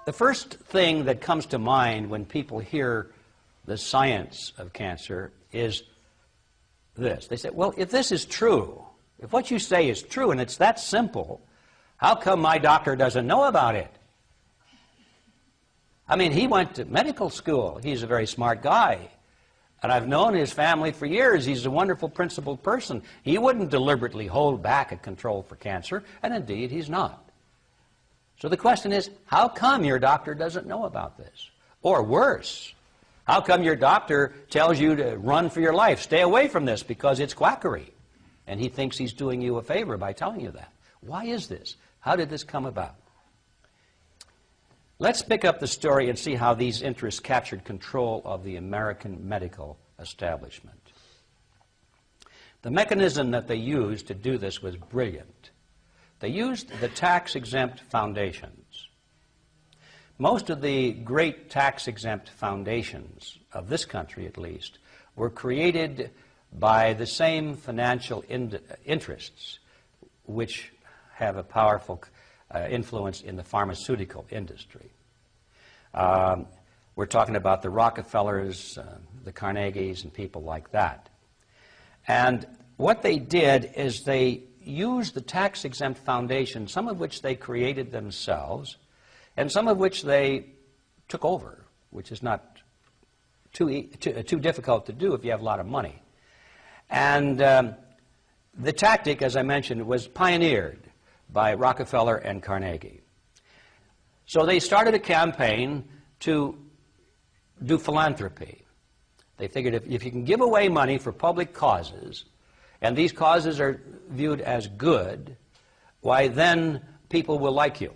The first thing that comes to mind when people hear the science of cancer is this. They say, well, if this is true, if what you say is true and it's that simple, how come my doctor doesn't know about it? I mean, he went to medical school. He's a very smart guy. And I've known his family for years. He's a wonderful, principled person. He wouldn't deliberately hold back a control for cancer, and indeed, he's not. So the question is, how come your doctor doesn't know about this? Or worse, how come your doctor tells you to run for your life, stay away from this because it's quackery, and he thinks he's doing you a favor by telling you that? Why is this? How did this come about? Let's pick up the story and see how these interests captured control of the American medical establishment. The mechanism that they used to do this was brilliant. They used the tax-exempt foundations. Most of the great tax-exempt foundations, of this country at least, were created by the same financial interests which have a powerful influence in the pharmaceutical industry. We're talking about the Rockefellers, the Carnegies, and people like that. And what they did is they used the tax-exempt foundation, some of which they created themselves, and some of which they took over, which is not too difficult to do if you have a lot of money. And the tactic, as I mentioned, was pioneered by Rockefeller and Carnegie. So they started a campaign to do philanthropy. They figured if you can give away money for public causes, and these causes are viewed as good, why then people will like you.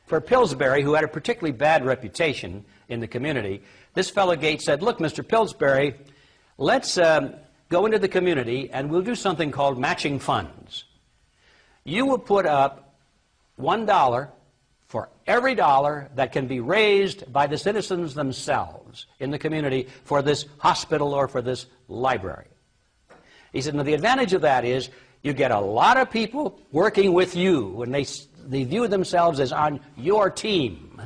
For Pillsbury, who had a particularly bad reputation in the community, this fellow Gates said, look, Mr. Pillsbury, let's go into the community and we'll do something called matching funds. You will put up $1 for every dollar that can be raised by the citizens themselves in the community for this hospital or for this library. He said, now the advantage of that is you get a lot of people working with you, and they view themselves as on your team.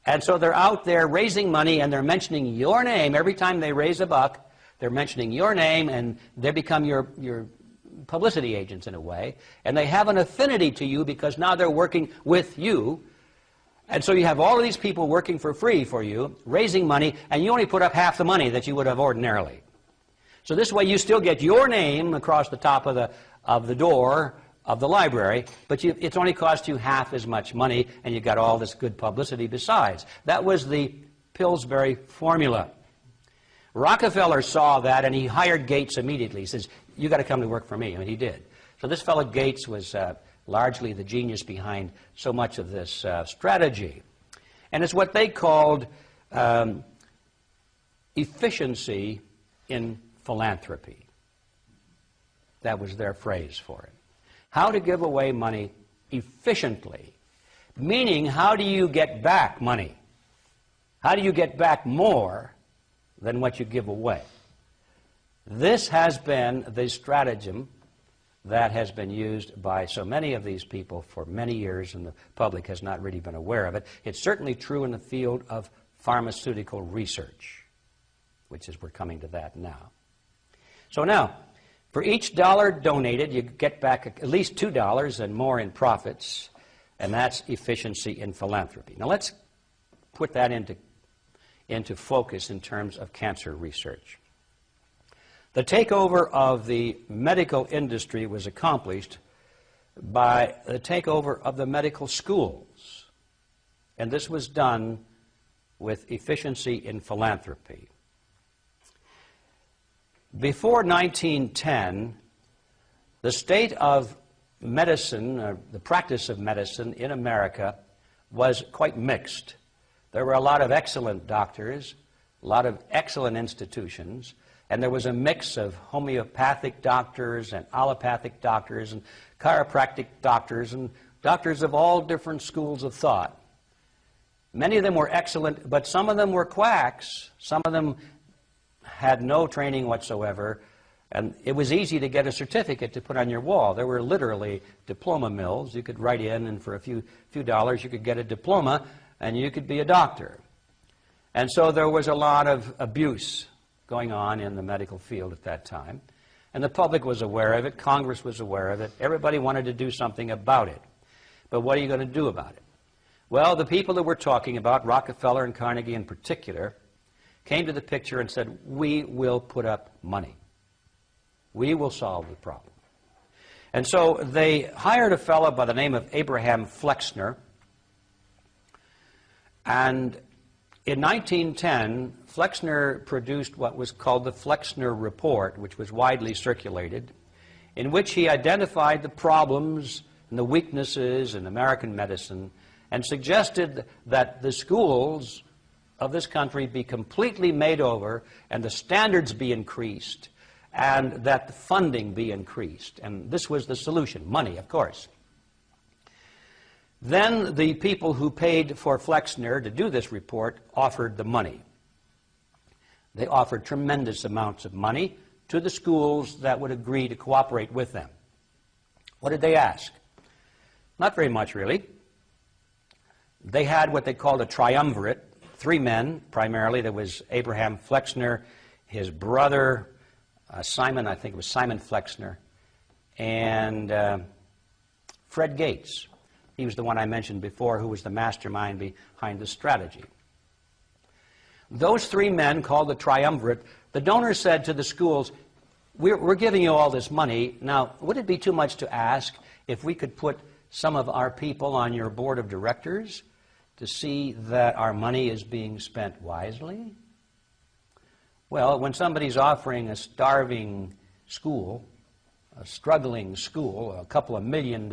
And so they're out there raising money, and they're mentioning your name. Every time they raise a buck, they're mentioning your name, and they become your publicity agents in a way. And they have an affinity to you because now they're working with you. And so you have all of these people working for free for you, raising money, and you only put up half the money that you would have ordinarily. So this way you still get your name across the top of the door of the library, but it's only cost you half as much money, and you got all this good publicity besides. That was the Pillsbury formula. Rockefeller saw that, and he hired Gates immediately. He says, you got to come to work for me, and he did. So this fellow Gates was largely the genius behind so much of this strategy. And it's what they called efficiency in philanthropy. That was their phrase for it. How to give away money efficiently, meaning how do you get back money? How do you get back more than what you give away? This has been the stratagem that has been used by so many of these people for many years, and the public has not really been aware of it. It's certainly true in the field of pharmaceutical research, which is, we're coming to that now. So now, for each dollar donated, you get back at least $2 and more in profits, and that's efficiency in philanthropy. Now let's put that into focus in terms of cancer research. The takeover of the medical industry was accomplished by the takeover of the medical schools, and this was done with efficiency in philanthropy. Before 1910, the state of medicine, the practice of medicine in America was quite mixed. There were a lot of excellent doctors, a lot of excellent institutions, and there was a mix of homeopathic doctors and allopathic doctors and chiropractic doctors and doctors of all different schools of thought. Many of them were excellent, but some of them were quacks. Some of them had no training whatsoever, and it was easy to get a certificate to put on your wall. There were literally diploma mills. You could write in, and for a few dollars you could get a diploma and you could be a doctor. And so there was a lot of abuse going on in the medical field at that time. And the public was aware of it. Congress was aware of it. Everybody wanted to do something about it. But what are you going to do about it? Well, the people that we're talking about, Rockefeller and Carnegie in particular, came to the picture and said, we will put up money. We will solve the problem. And so they hired a fellow by the name of Abraham Flexner. And in 1910, Flexner produced what was called the Flexner Report, which was widely circulated, in which he identified the problems and the weaknesses in American medicine and suggested that the schools of this country be completely made over and the standards be increased and that the funding be increased. And this was the solution, money, of course. Then the people who paid for Flexner to do this report offered the money. They offered tremendous amounts of money to the schools that would agree to cooperate with them. What did they ask? Not very much, really. They had what they called a triumvirate, 3 men, primarily. There was Abraham Flexner, his brother, Simon, I think it was Simon Flexner, and Fred Gates. He was the one I mentioned before who was the mastermind behind the strategy. Those 3 men, called the triumvirate, the donors said to the schools, we're giving you all this money. Now, would it be too much to ask if we could put some of our people on your board of directors to see that our money is being spent wisely? Well, when somebody's offering a starving school, a struggling school, a couple of $1 million,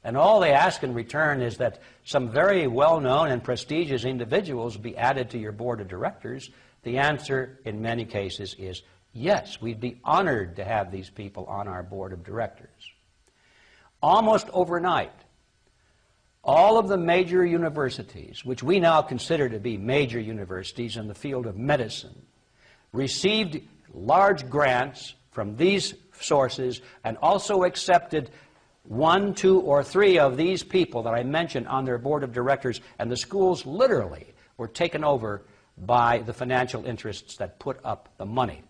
and all they ask in return is that some very well-known and prestigious individuals be added to your board of directors, the answer in many cases is yes, we'd be honored to have these people on our board of directors. Almost overnight, all of the major universities, which we now consider to be major universities in the field of medicine, received large grants from these sources and also accepted 1, 2, or 3 of these people that I mentioned on their board of directors, and the schools literally were taken over by the financial interests that put up the money.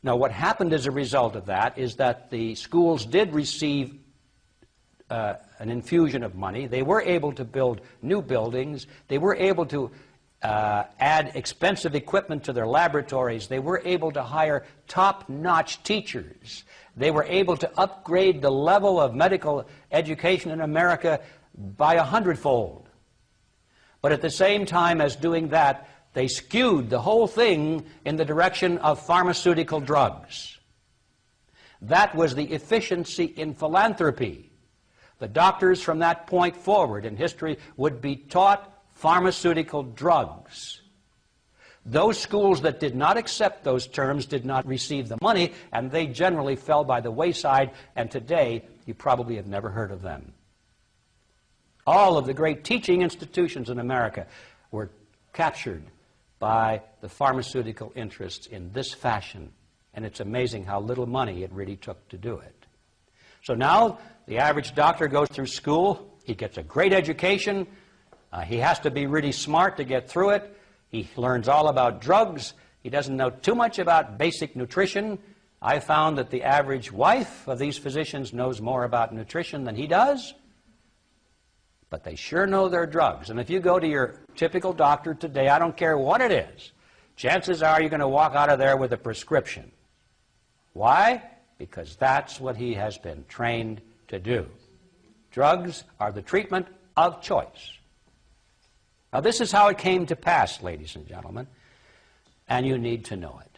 Now, what happened as a result of that is that the schools did receive an infusion of money. They were able to build new buildings. They were able to add expensive equipment to their laboratories. They were able to hire top-notch teachers. They were able to upgrade the level of medical education in America by 100-fold. But at the same time as doing that, they skewed the whole thing in the direction of pharmaceutical drugs. That was the efficiency in philanthropy. The doctors from that point forward in history would be taught pharmaceutical drugs. Those schools that did not accept those terms did not receive the money, and they generally fell by the wayside, and today you probably have never heard of them. All of the great teaching institutions in America were captured by the pharmaceutical interests in this fashion, and it's amazing how little money it really took to do it. So now the average doctor goes through school, he gets a great education, he has to be really smart to get through it. He learns all about drugs. He doesn't know too much about basic nutrition. I found that the average wife of these physicians knows more about nutrition than he does. But they sure know their drugs. And if you go to your typical doctor today, I don't care what it is, chances are you're going to walk out of there with a prescription. Why? Because that's what he has been trained to do. Drugs are the treatment of choice. Now, this is how it came to pass, ladies and gentlemen, and you need to know it.